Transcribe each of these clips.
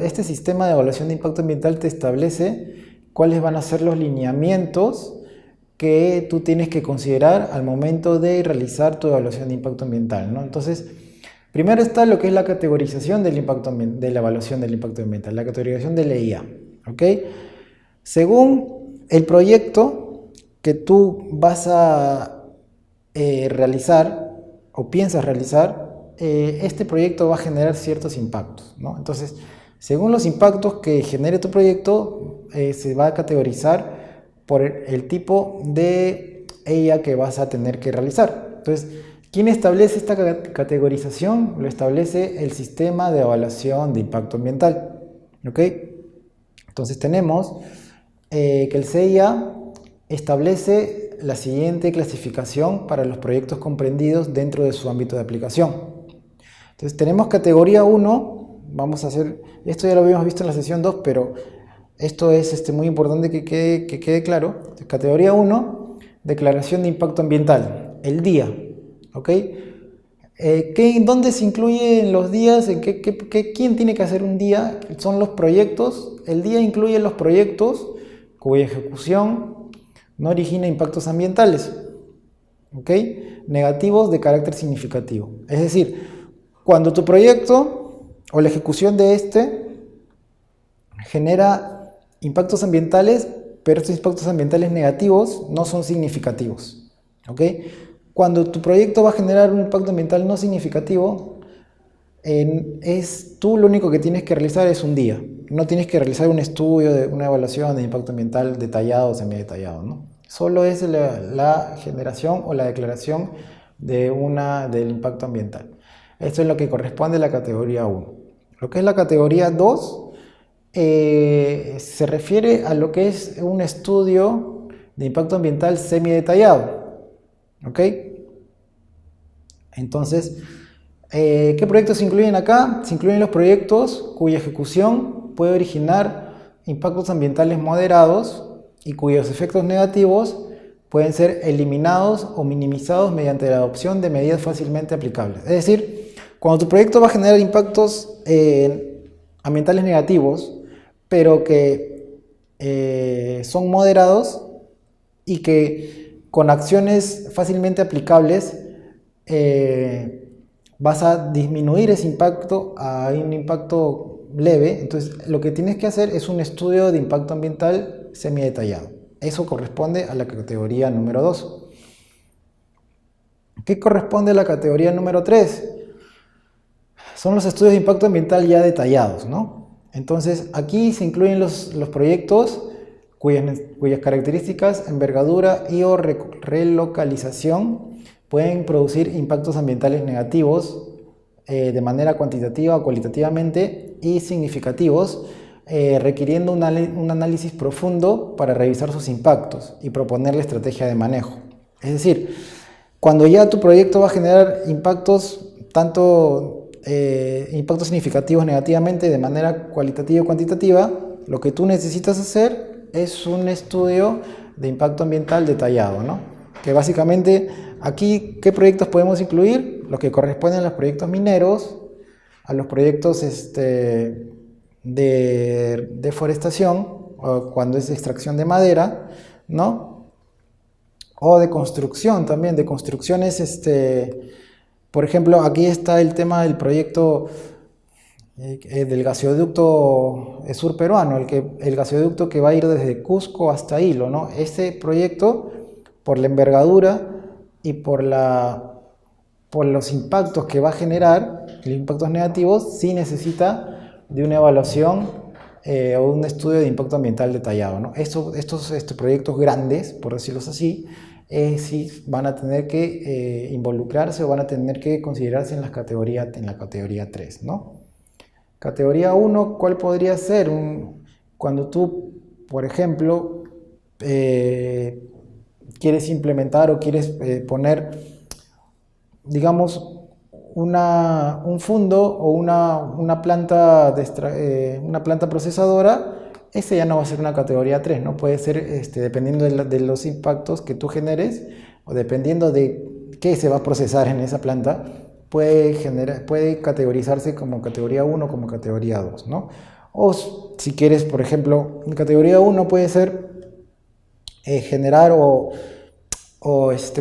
este sistema de evaluación de impacto ambiental te establece cuáles van a ser los lineamientos que tú tienes que considerar al momento de realizar tu evaluación de impacto ambiental, ¿no? Entonces, primero está lo que es la categorización del impacto de la evaluación del impacto ambiental, la categorización de la EIA, ¿ok? Según el proyecto que tú vas a realizar o piensas realizar, este proyecto va a generar ciertos impactos, ¿no? Entonces, según los impactos que genere tu proyecto, se va a categorizar por el tipo de EIA que vas a tener que realizar. Entonces, ¿quién establece esta categorización? Lo establece el sistema de evaluación de impacto ambiental, ¿ok? Entonces tenemos que el CEIA establece la siguiente clasificación para los proyectos comprendidos dentro de su ámbito de aplicación. Entonces tenemos categoría 1, vamos a hacer, esto ya lo habíamos visto en la sesión 2, pero esto es muy importante que quede claro. Entonces, categoría 1, declaración de impacto ambiental, el día, ¿ok? ¿Dónde se incluyen los días? ¿Quién tiene que hacer un día? Son los proyectos. El día incluye los proyectos cuya ejecución no origina impactos ambientales, ¿ok? Negativos de carácter significativo. Es decir, cuando tu proyecto o la ejecución de este genera impactos ambientales, pero estos impactos ambientales negativos no son significativos, ¿ok? Cuando tu proyecto va a generar un impacto ambiental no significativo, tú lo único que tienes que realizar es un día. No tienes que realizar un estudio, una evaluación de impacto ambiental detallado o semidetallado, ¿no? Solo es la generación o la declaración del impacto ambiental. Esto es lo que corresponde a la categoría 1. Lo que es la categoría 2 se refiere a lo que es un estudio de impacto ambiental semidetallado, ¿ok? Entonces, ¿qué proyectos se incluyen acá? Se incluyen los proyectos cuya ejecución puede originar impactos ambientales moderados y cuyos efectos negativos pueden ser eliminados o minimizados mediante la adopción de medidas fácilmente aplicables. Es decir, cuando tu proyecto va a generar impactos ambientales negativos, pero que son moderados y que con acciones fácilmente aplicables vas a disminuir ese impacto a un impacto leve. Entonces lo que tienes que hacer es un estudio de impacto ambiental semidetallado. Eso corresponde a la categoría número 2. ¿Qué corresponde a la categoría número 3? Son los estudios de impacto ambiental ya detallados, ¿no? Entonces aquí se incluyen los proyectos cuyas características, envergadura y o relocalización pueden producir impactos ambientales negativos de manera cuantitativa o cualitativamente y significativos, requiriendo un análisis profundo para revisar sus impactos y proponer la estrategia de manejo. Es decir, cuando ya tu proyecto va a generar impactos, tanto impactos significativos negativamente de manera cualitativa o cuantitativa, lo que tú necesitas hacer es un estudio de impacto ambiental detallado, ¿no? Que básicamente aquí, ¿qué proyectos podemos incluir? Los que corresponden a los proyectos mineros, a los proyectos de deforestación, cuando es de extracción de madera, ¿no? O de construcción también, de construcciones, por ejemplo, aquí está el tema del proyecto del gasoducto sur peruano, el gasoducto que va a ir desde Cusco hasta Hilo, ¿no? Este proyecto, por la envergadura y por los impactos que va a generar, los impactos negativos, sí necesita de una evaluación o un estudio de impacto ambiental detallado, ¿no? Estos proyectos grandes, por decirlo así, sí van a tener que involucrarse o van a tener que considerarse en la categoría 3, ¿no? Categoría 1, ¿cuál podría ser? Cuando tú, por ejemplo, quieres implementar o quieres poner, digamos, un fundo o una planta procesadora, ese ya no va a ser una categoría 3, ¿no? Puede ser, dependiendo de los impactos que tú generes o dependiendo de qué se va a procesar en esa planta, puede categorizarse como categoría 1 o como categoría 2, ¿no? O si quieres, por ejemplo, en categoría 1 puede ser generar o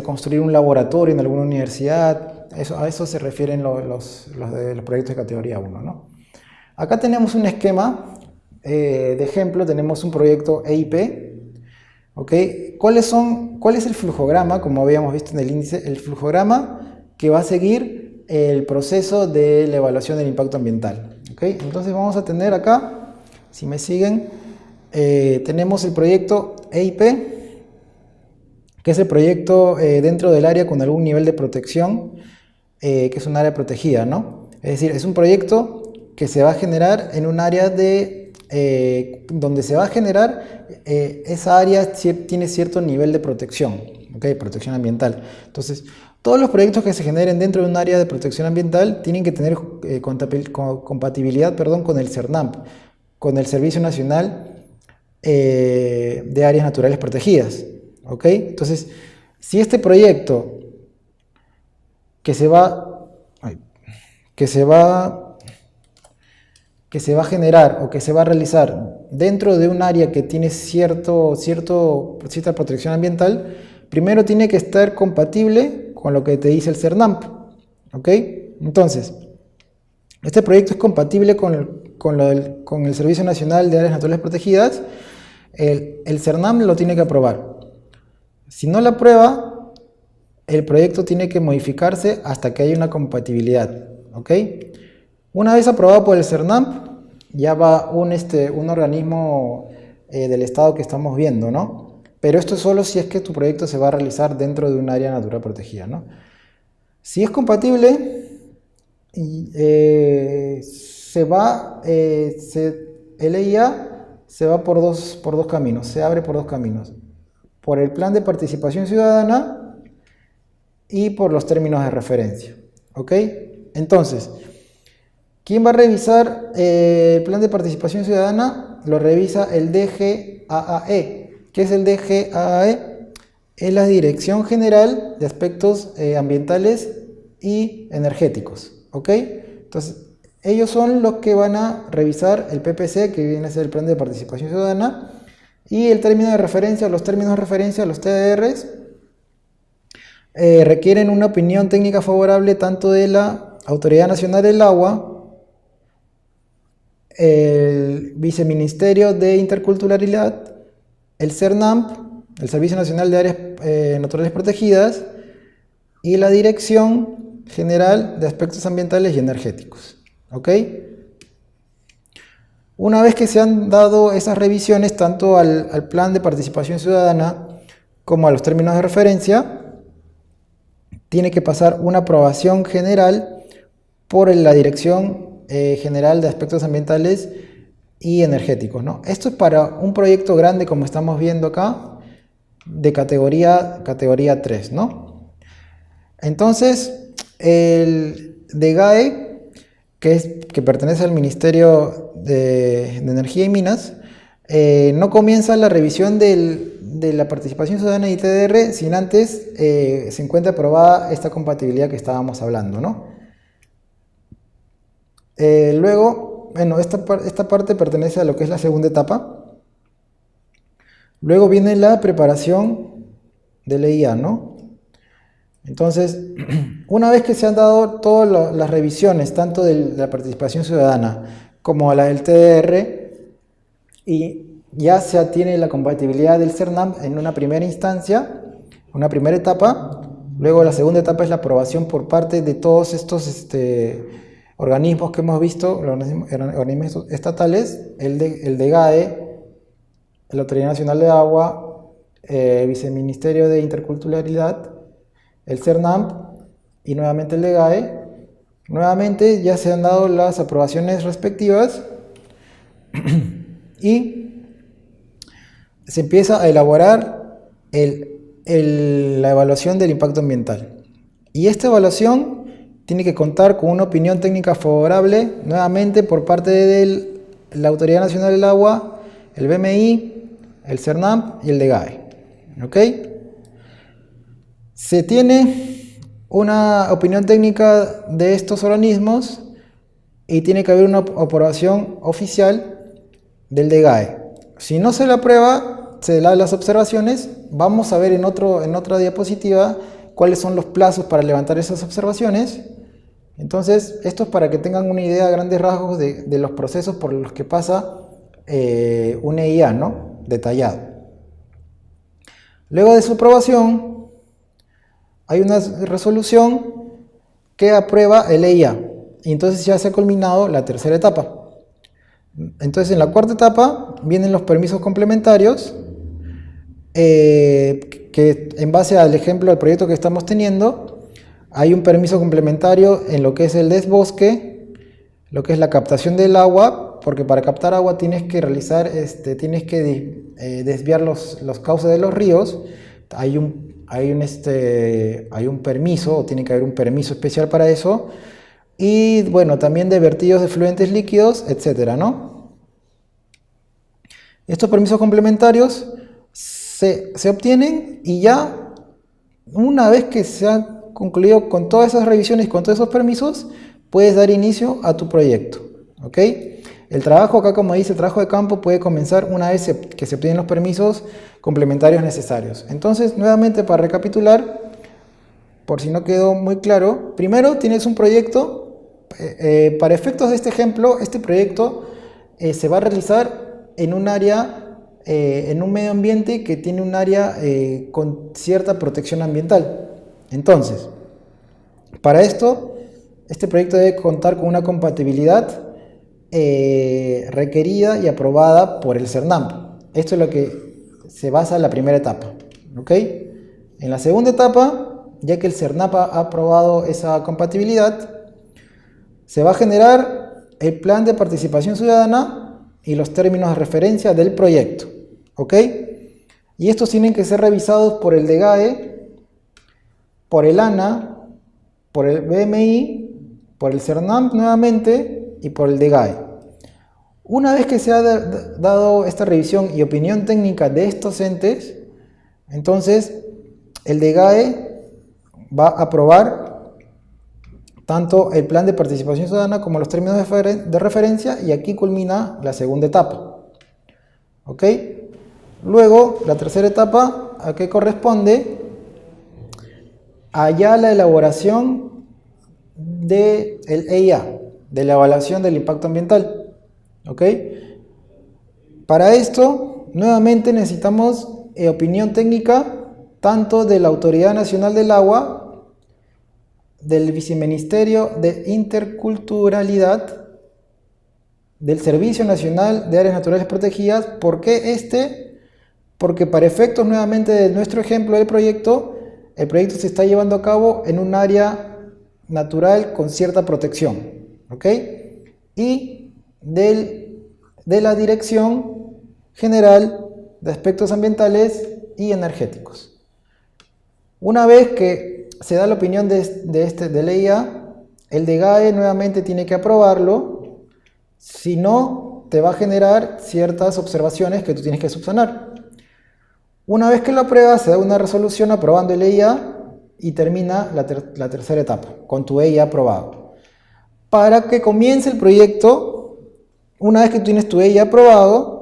construir un laboratorio en alguna universidad. A eso se refieren los proyectos de categoría 1, ¿no? Acá tenemos un esquema de ejemplo, tenemos un proyecto EIP. ¿Ok? ¿Cuál es el flujograma? Como habíamos visto en el índice, el flujograma que va a seguir el proceso de la evaluación del impacto ambiental. ¿Ok? Entonces vamos a tener acá, si me siguen, tenemos el proyecto EIP, que es el proyecto dentro del área con algún nivel de protección, que es un área protegida, ¿no? Es decir, es un proyecto que se va a generar en un área donde se va a generar, esa área tiene cierto nivel de protección, ¿okay? Protección ambiental. Entonces, todos los proyectos que se generen dentro de un área de protección ambiental tienen que tener compatibilidad, con el CERNAMP, con el Servicio Nacional de Áreas Naturales Protegidas, ¿ok? Entonces, si este proyecto que se va a generar o que se va a realizar dentro de un área que tiene cierta protección ambiental, primero tiene que estar compatible con lo que te dice el CERNAMP, ¿ok? Entonces, este proyecto es compatible con el Servicio Nacional de Áreas Naturales Protegidas. El CERNAMP lo tiene que aprobar. Si no lo aprueba, el proyecto tiene que modificarse hasta que haya una compatibilidad, ¿ok? Una vez aprobado por el CERNAMP, ya va un organismo del estado que estamos viendo, ¿no? Pero esto es solo si es que tu proyecto se va a realizar dentro de un área natural protegida, ¿no? Si es compatible, el EIA se va por dos caminos, se abre por dos caminos. Por el plan de participación ciudadana y por los términos de referencia, ¿ok? Entonces, ¿quién va a revisar el plan de participación ciudadana? Lo revisa el DGAAE. ¿Qué es el DGAAE? Es la Dirección General de Aspectos Ambientales y Energéticos, ¿ok? Entonces, ellos son los que van a revisar el PPC, que viene a ser el plan de participación ciudadana, y el término de referencia, los términos de referencia, los TDRs, requieren una opinión técnica favorable tanto de la Autoridad Nacional del Agua, el Viceministerio de Interculturalidad, el CERNAMP, el Servicio Nacional de Áreas Naturales Protegidas, y la Dirección General de Aspectos Ambientales y Energéticos, ¿ok? Una vez que se han dado esas revisiones tanto al plan de participación ciudadana como a los términos de referencia, tiene que pasar una aprobación general por la Dirección General de Aspectos Ambientales y Energéticos, ¿no? Esto es para un proyecto grande, como estamos viendo acá, de categoría 3, ¿no? Entonces, el DGAE, que pertenece al Ministerio de Energía y Minas, no comienza la revisión de la participación ciudadana y TDR sin antes se encuentre aprobada esta compatibilidad que estábamos hablando, ¿no? Luego, bueno, esta parte pertenece a lo que es la segunda etapa. Luego viene la preparación del EIA, ¿no? Entonces, una vez que se han dado todas las revisiones, tanto de la participación ciudadana como la del TDR, y ya se tiene la compatibilidad del CERNAMP en una primera instancia, una primera etapa, luego la segunda etapa es la aprobación por parte de todos estos organismos que hemos visto, los organismos estatales, el DGAE, la Autoridad Nacional de Agua, el Viceministerio de Interculturalidad, el CERNAMP y nuevamente el DGAE. Nuevamente ya se han dado las aprobaciones respectivas y se empieza a elaborar la evaluación del impacto ambiental. Y esta evaluación tiene que contar con una opinión técnica favorable, nuevamente por parte de la Autoridad Nacional del Agua, el BMI, el CERNAMP y el DGAE. ¿Ok? Se tiene una opinión técnica de estos organismos y tiene que haber una aprobación oficial del DGAE. Si no se le aprueba, se da las observaciones. Vamos a ver en otra diapositiva cuáles son los plazos para levantar esas observaciones. Entonces, esto es para que tengan una idea a grandes rasgos de los procesos por los que pasa un EIA, ¿no? Detallado. Luego de su aprobación, hay una resolución que aprueba el EIA. Y entonces ya se ha culminado la tercera etapa. Entonces, en la cuarta etapa vienen los permisos complementarios, que en base al ejemplo del proyecto que estamos teniendo, hay un permiso complementario en lo que es el desbosque, lo que es la captación del agua, porque para captar agua tienes que realizar, desviar los cauces de los ríos. Hay un permiso, o tiene que haber un permiso especial para eso. Y bueno, también de vertidos de fluentes líquidos, etcétera, ¿no? Estos permisos complementarios se obtienen y ya una vez que se ha concluido con todas esas revisiones, con todos esos permisos, puedes dar inicio a tu proyecto, ¿ok? El trabajo acá, como dice, el trabajo de campo puede comenzar una vez que se obtienen los permisos complementarios necesarios. Entonces, nuevamente para recapitular, por si no quedó muy claro, primero tienes un proyecto. Para efectos de este ejemplo, este proyecto se va a realizar en un área, en un medio ambiente que tiene un área con cierta protección ambiental. Entonces, para esto, este proyecto debe contar con una compatibilidad requerida y aprobada por el CERNAMP. Esto es lo que se basa en la primera etapa, ¿ok? En la segunda etapa, ya que el CERNAMP ha aprobado esa compatibilidad, se va a generar el plan de participación ciudadana y los términos de referencia del proyecto, ¿ok? Y estos tienen que ser revisados por el DGAE, por el ANA, por el BMI, por el CERNAMP nuevamente y por el DGAE. Una vez que se ha dado esta revisión y opinión técnica de estos entes, entonces el DGAE va a aprobar tanto el plan de participación ciudadana como los términos de referencia, y aquí culmina la segunda etapa. ¿Ok? Luego, la tercera etapa, ¿a qué corresponde? Allá la elaboración del EIA, de la evaluación del impacto ambiental. ¿Ok? Para esto, nuevamente necesitamos opinión técnica tanto de la Autoridad Nacional del Agua, del Viceministerio de Interculturalidad, del Servicio Nacional de Áreas Naturales Protegidas. ¿Por qué Porque para efectos nuevamente de nuestro ejemplo del proyecto, el proyecto se está llevando a cabo en un área natural con cierta protección, ¿ok? Y de la Dirección General de Aspectos Ambientales y Energéticos. Una vez que se da la opinión de EIA, el DGAE nuevamente tiene que aprobarlo, si no, te va a generar ciertas observaciones que tú tienes que subsanar. Una vez que lo apruebas, se da una resolución aprobando el EIA y termina la tercera etapa, con tu EIA aprobado. Para que comience el proyecto, una vez que tú tienes tu EIA aprobado,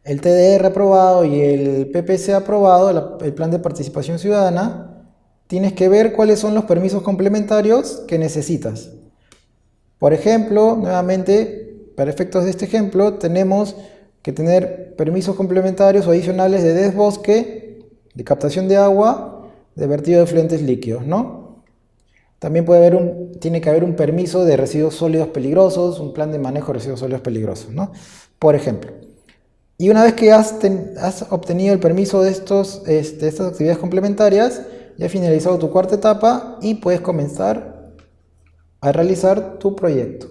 el TDR aprobado y el PPC aprobado, el plan de participación ciudadana, tienes que ver cuáles son los permisos complementarios que necesitas. Por ejemplo, nuevamente, para efectos de este ejemplo, tenemos que tener permisos complementarios o adicionales de desbosque, de captación de agua, de vertido de fluentes líquidos, ¿no? También tiene que haber un permiso de residuos sólidos peligrosos, un plan de manejo de residuos sólidos peligrosos, ¿no? Por ejemplo. Y una vez que has obtenido el permiso de estas actividades complementarias, ya has finalizado tu cuarta etapa y puedes comenzar a realizar tu proyecto.